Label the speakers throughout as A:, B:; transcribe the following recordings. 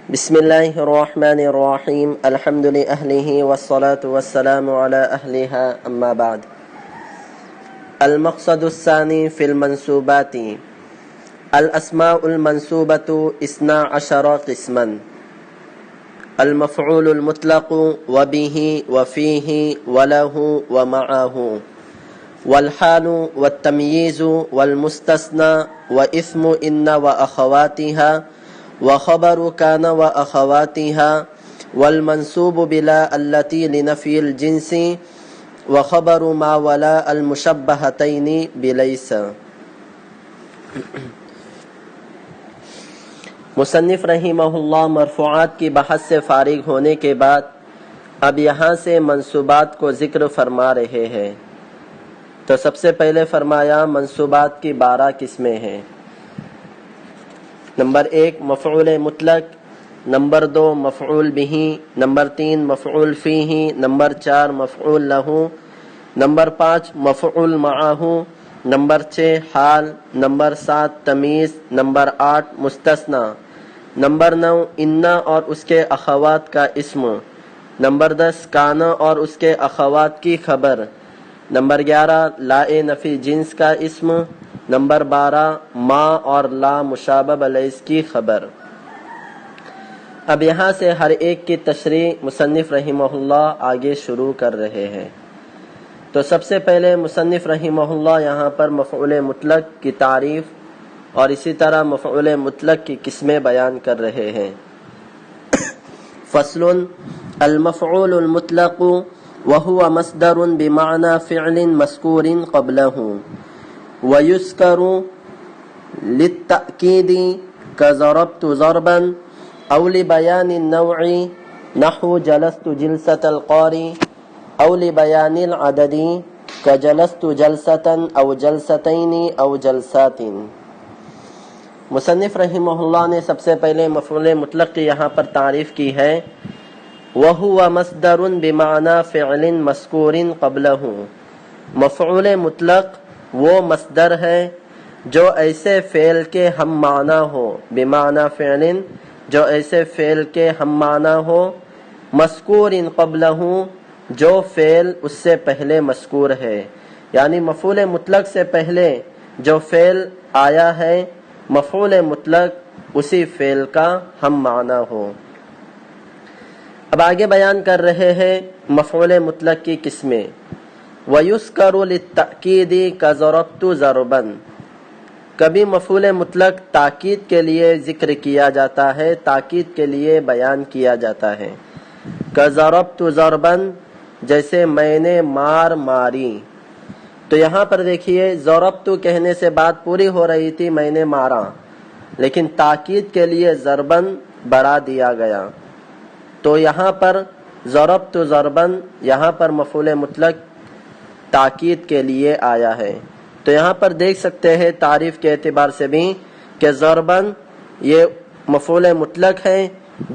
A: بسم الله الرحمن الرحيم الحمد لأهله والصلاة والسلام على أهلها أما بعد. المقصد الثاني في المنسوبات. الأسماء المنسوبة 12 قسما: المفعول المطلق وبه وفيه وله ومعه، والحال والتمييز والمستثنى وإثم إن وأخواتها وخبر كان وأخواتها، والمنسوب بلا التي لنفي الجنس، وخبر ما ولا المشبهتين بليس. مصنف رحمہ اللہ مرفوعات کی بحث سے فارغ ہونے کے بعد اب یہاں سے منصوبات کو ذکر فرما رہے ہیں. تو سب سے پہلے فرمایا منصوبات کی 12 قسمیں ہیں. نمبر 1 مفعول مطلق، نمبر 2 مفعول به، نمبر 3 مفعول فیہ، نمبر 4 مفعول لہ، نمبر 5 مفعول معہ، نمبر 6 حال، نمبر 7 تمیز، نمبر 8 مستثنی، نمبر 9 ان اور اس کے اخوات کا اسم، نمبر 10 کان اور اس کے اخوات کی خبر، نمبر 11 لا نفی جنس کا اسم، نمبر 12 ما اور لا مشابہ لیس کی خبر. اب یہاں سے ہر ایک کی تشریح مصنف رحمہ اللہ آگے شروع کر رہے ہیں. تو سب سے پہلے مصنف رحمہ اللہ یہاں پر مفعول مطلق کی تعریف اور اسی طرح مفعول مطلق کی قسمیں بیان کر رہے ہیں. فصل: المفعول المطلق وهو مصدر بمعنى فعل مذكور قبله ويذكر للتأكيد كضربت ضربا أو لبيان النوع نحو جلست جلسة القارئ أو لبيان العدد كجلست جلسة أو جلستين أو جلسات. مصنف رحمہ اللہ نے سب سے پہلے مفعول مطلق کی یہاں پر تعریف کی ہے. وَهُوَ مَصْدَرٌ بِمَعْنَى فِعْلٍ مَذْكُورٍ قَبْلَهُ. مفعول مطلق وہ مصدر ہے جو ایسے فعل کے ہم معنی ہو، بمعنی فعل جو ایسے فعل کے ہم معنی ہو، مذکور قبلہ جو فعل اس سے پہلے مذکور ہے، یعنی مفعول مطلق سے پہلے جو فعل آیا ہے مفعول مطلق اسی فعل کا ہم معنی ہو. اب آگے بیان کر رہے ہیں مفعول مطلق کی قسمیں. وَيُذْكَرُ لِلتَّأْكِيدِ كَضَرَبْتُ ضَرْبًا. کبھی مفعول مطلق تاکید کے لیے ذکر کیا جاتا ہے، تاکید کے لیے بیان کیا جاتا ہے. كَضَرَبْتُ ضَرْبًا جیسے میں نے مار ماری. تو یہاں پر دیکھیے ضربت کہنے سے بات پوری ہو رہی تھی، میں نے مارا، لیکن تاکید کے لیے ضربن بڑھا دیا گیا. تو یہاں پر ضربت ضربن یہاں پر مفعول مطلق تاکید کے لیے آیا ہے. تو یہاں پر دیکھ سکتے ہیں تعریف کے اعتبار سے بھی کہ ضربن یہ مفعول مطلق ہے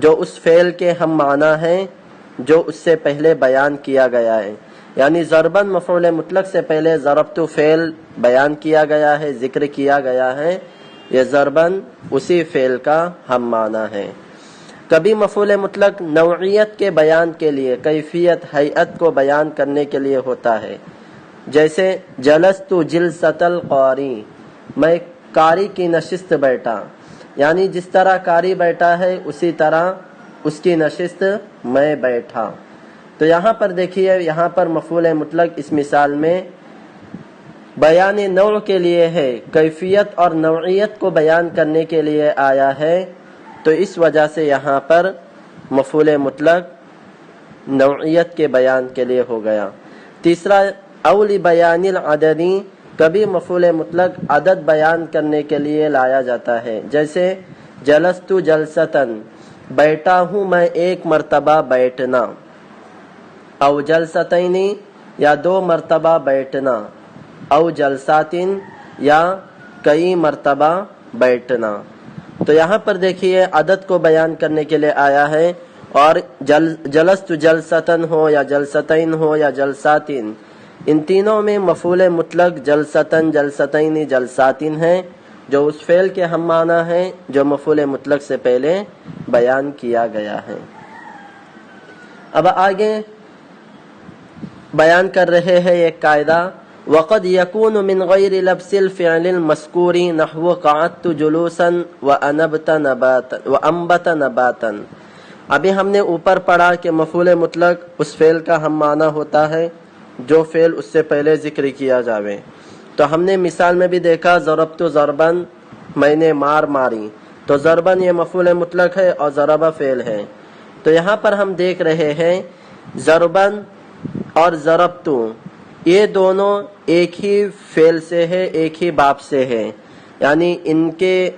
A: جو اس فعل کے ہم معنی ہیں جو اس سے پہلے بیان کیا گیا ہے. یعنی ضربن مفعول مطلق سے پہلے ضربت فعل بیان کیا گیا ہے، ذکر کیا گیا ہے، یہ ضربن اسی فعل کا ہم معنی ہے. کبھی مفعول مطلق نوعیت کے بیان کے لیے، کیفیت ہیئت کو بیان کرنے کے لیے ہوتا ہے. جیسے جلست جلسۃ القاری، میں قاری کی نشست بیٹھا، یعنی جس طرح قاری بیٹھا ہے اسی طرح اس کی نشست میں بیٹھا. تو یہاں پر دیکھیے یہاں پر مفعول مطلق اس مثال میں بیان نوع کے لیے ہے، کیفیت اور نوعیت کو بیان کرنے کے لیے آیا ہے. تو اس وجہ سے یہاں پر مفعول مطلق نوعیت کے بیان کے لیے ہو گیا. تیسرا اولی بیان العدد، کبھی مفعول مطلق عدد بیان کرنے کے لیے لایا جاتا ہے. جیسے جلست جلستن بیٹھا ہوں میں ایک مرتبہ بیٹھنا، او جلستین یا 2 مرتبہ بیٹھنا، او جلساتن یا کئی مرتبہ بیٹھنا. تو یہاں پر دیکھیے عدد کو بیان کرنے کے لیے آیا ہے. اور جلست جلستن ہو یا جلستین ہو یا جلساتن، ان تینوں میں مفعول مطلق جلستن جلستین جلساتن ہے جو اس فعل کے ہم معنی ہیں جو مفعول مطلق سے پہلے بیان کیا گیا ہے۔ اب آگے بیان کر رہے ہیں ایک قاعدہ، وقد يكون من غیر لبس الفعل المذکور نحو قعدت جلوسا وانبت نباتا۔ ابھی ہم نے اوپر پڑھا کہ مفعول مطلق اس فعل کا ہم معنی ہوتا ہے جو فعل اس سے پہلے ذکر کیا جاوے۔ تو ہم نے مثال میں بھی دیکھا ضربت ضربن، میں نے مار ماری، تو ضربن یہ مفعول مطلق ہے اور ضربہ فعل ہے۔ تو یہاں پر ہم دیکھ رہے ہیں ضربن اور ضربتو یہ دونوں ایک ہی فعل سے ہے، ایک ہی باب سے ہے، یعنی ان کے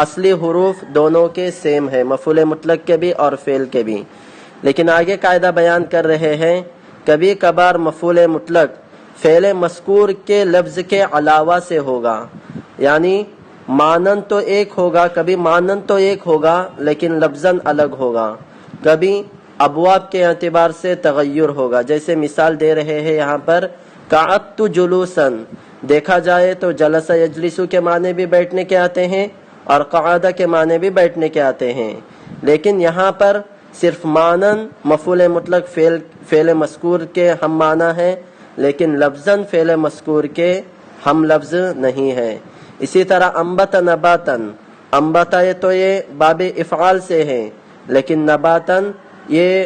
A: اصلی حروف دونوں کے سیم ہے، مفعول مطلق کے بھی اور فعل کے بھی۔ لیکن آگے قاعدہ بیان کر رہے ہیں کبھی کبھار مفعول مطلق فعل مذکور کے لفظ کے علاوہ سے ہوگا، یعنی مانن تو ایک ہوگا، کبھی مانن تو ایک ہوگا لیکن لفظاً الگ ہوگا، کبھی ابواب کے اعتبار سے تغیر ہوگا۔ جیسے مثال دے رہے ہیں یہاں پر قعدت جلوسن، دیکھا جائے تو جلس یجلسو کے معنی بھی بیٹھنے کے آتے ہیں اور قعدہ کے معنی بھی بیٹھنے کے آتے ہیں، لیکن یہاں پر صرف مانن مفعول مطلق فعل مذکور کے ہم معنی ہے، لیکن لفظاً فعل مذکور کے ہم لفظ نہیں ہے۔ اسی طرح انبت نباتن، انبتا تو یہ باب افعال سے ہے، لیکن نباتن یہ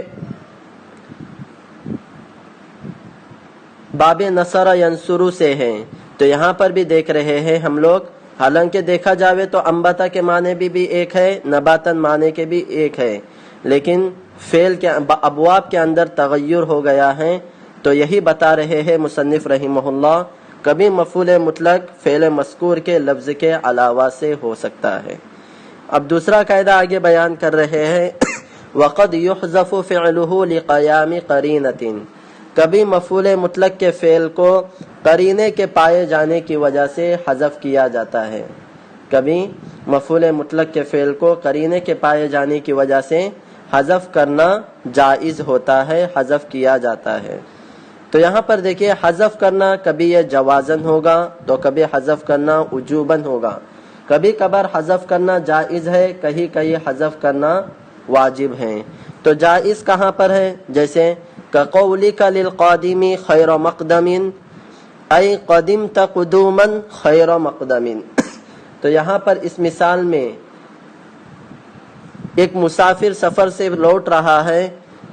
A: باب نصر ینصرو سے ہے۔ تو یہاں پر بھی دیکھ رہے ہیں ہم لوگ، حالانکہ دیکھا جاوے تو انبتا کے معنی بھی ایک ہے، نباتن معنی کے بھی ایک ہے، لیکن فعل کے ابواب کے اندر تغیر ہو گیا ہے۔ تو یہی بتا رہے ہیں مصنف رحمہ اللہ، کبھی مفعول مطلق فعل مذکور کے لفظ کے علاوہ سے ہو سکتا ہے۔ اب دوسرا قاعدہ آگے بیان کر رہے ہیں، وقد يحذف فعله لقیام قرینۃ، کبھی مفعول مطلق کے فعل کو قرینے کے پائے جانے کی وجہ سے حذف کیا جاتا ہے۔ کبھی مفعول مطلق کے فعل کو قرینے کے پائے جانے کی وجہ سے حذف کرنا جائز ہوتا ہے، حذف کیا جاتا ہے۔ تو یہاں پر دیکھیے حذف کرنا کبھی یہ جوازن ہوگا تو کبھی حذف کرنا وجوبن ہوگا، کبھی کبھار حذف کرنا جائز ہے، کہیں کہیں حذف کرنا واجب ہے۔ تو جائز کہاں پر ہے؟ جیسے کقولک للقادم خیر مقدم، ای قدمت قدوما خیر مقدم۔ تو یہاں پر اس مثال میں ایک مسافر سفر سے لوٹ رہا ہے،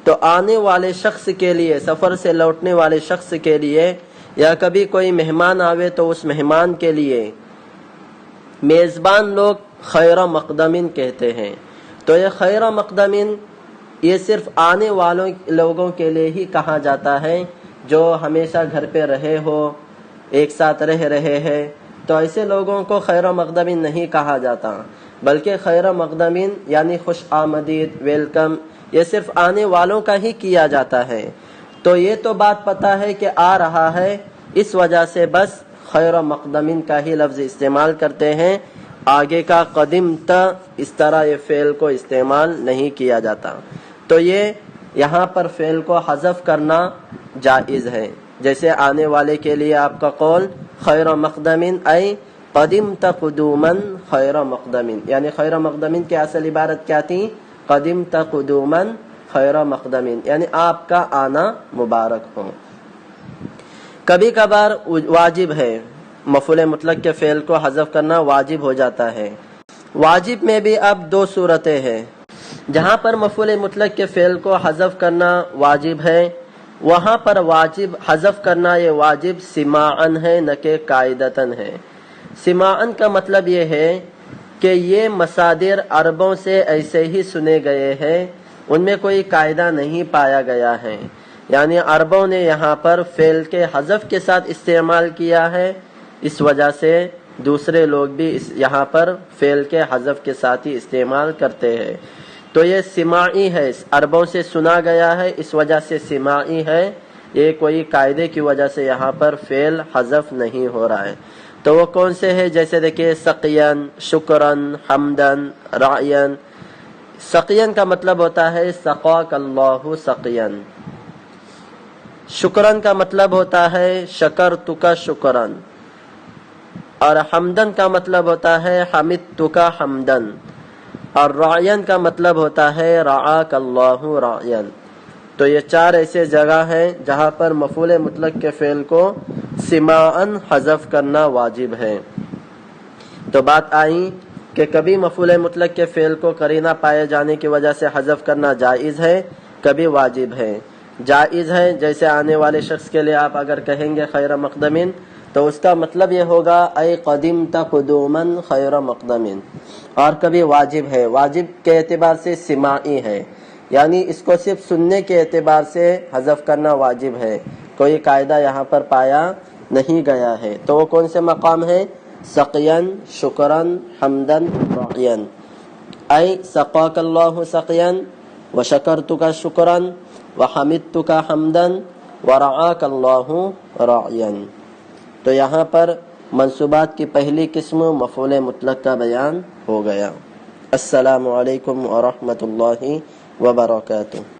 A: تو آنے والے شخص کے لیے، سفر سے لوٹنے والے شخص کے لیے، یا کبھی کوئی مہمان آوے تو اس مہمان کے لیے میزبان لوگ خیر مقدمین کہتے ہیں۔ تو یہ خیر مقدمین یہ صرف آنے والوں لوگوں کے لیے ہی کہا جاتا ہے جو ہمیشہ گھر پہ رہے ہو، ایک ساتھ رہ رہے ہیں، تو ایسے لوگوں کو خیر مقدمین نہیں کہا جاتا، بلکہ خیر مقدمین یعنی خوش آمدید، ویلکم، یہ صرف آنے والوں کا ہی کیا جاتا ہے۔ تو یہ تو بات پتہ ہے کہ آ رہا ہے، اس وجہ سے بس خیر مقدمین کا ہی لفظ استعمال کرتے ہیں، آگے کا قدمت اس طرح یہ فعل کو استعمال نہیں کیا جاتا۔ تو یہ یہاں پر فعل کو حذف کرنا جائز ہے، جیسے آنے والے کے لیے آپ کا قول خیر مقدمین ای قدمت قدوما خیر مقدمین، یعنی خیر مقدمین کی اصل عبارت کیا تھی؟ قدمت قدوما خیر مقدمین، یعنی آپ کا آنا مبارک ہو۔ کبھی کبھار واجب ہے، مفعول مطلق کے فعل کو حذف کرنا واجب ہو جاتا ہے۔ واجب میں بھی اب دو صورتیں ہیں، جہاں پر مفعول مطلق کے فعل کو حذف کرنا واجب ہے، وہاں پر واجب حذف کرنا یہ واجب سماعن ہے نہ کہ قاعدتاً ہے۔ سماعن کا مطلب یہ ہے کہ یہ مصادر عربوں سے ایسے ہی سنے گئے ہیں، ان میں کوئی قاعدہ نہیں پایا گیا ہے، یعنی عربوں نے یہاں پر فعل کے حذف کے ساتھ استعمال کیا ہے، اس وجہ سے دوسرے لوگ بھی یہاں پر فعل کے حذف کے ساتھ ہی استعمال کرتے ہیں۔ تو یہ سماعی ہے، عربوں سے سنا گیا ہے، اس وجہ سے سماعی ہے، یہ کوئی قاعدے کی وجہ سے یہاں پر فعل حذف نہیں ہو رہا ہے۔ تو وہ کون سے ہے؟ جیسے دیکھیں سقین، شکرن، حمدن، رعین۔ سقین کا مطلب ہوتا ہے سقاک اللہ سقین، شکرن کا مطلب ہوتا ہے شکرتک شکرن، اور حمدن کا مطلب ہوتا ہے حمدتک حمدن، اور رعین کا مطلب ہوتا ہے رعاک اللہ رعین۔ تو یہ 4 ایسے جگہ ہیں جہاں پر مفعول مطلق کے فعل کو سماعن حذف کرنا واجب ہے۔ تو بات آئی کہ کبھی مفعول مطلق کے فعل کو قرینہ پائے جانے کی وجہ سے حذف کرنا جائز ہے، کبھی واجب ہے۔ جائز ہے جیسے آنے والے شخص کے لیے آپ اگر کہیں گے خیر مقدمن تو اس کا مطلب یہ ہوگا اے قدمت قدوما خیر مقدمن، اور کبھی واجب ہے، واجب کے اعتبار سے سماعی ہے، یعنی اس کو صرف سننے کے اعتبار سے حذف کرنا واجب ہے، کوئی قاعدہ یہاں پر پایا نہیں گیا ہے۔ تو وہ کون سے مقام ہے؟ سقین، شکرن، حمدن، رعین۔ اے سقاک اللہ سقین وشکرتک شکرن وحمدتک حمدن ورعاک اللہ رعین۔ تو یہاں پر منصوبات کی پہلی قسم مفعول مطلق کا بیان ہو گیا۔ السلام علیکم ورحمۃ اللہ وبرکاتہ۔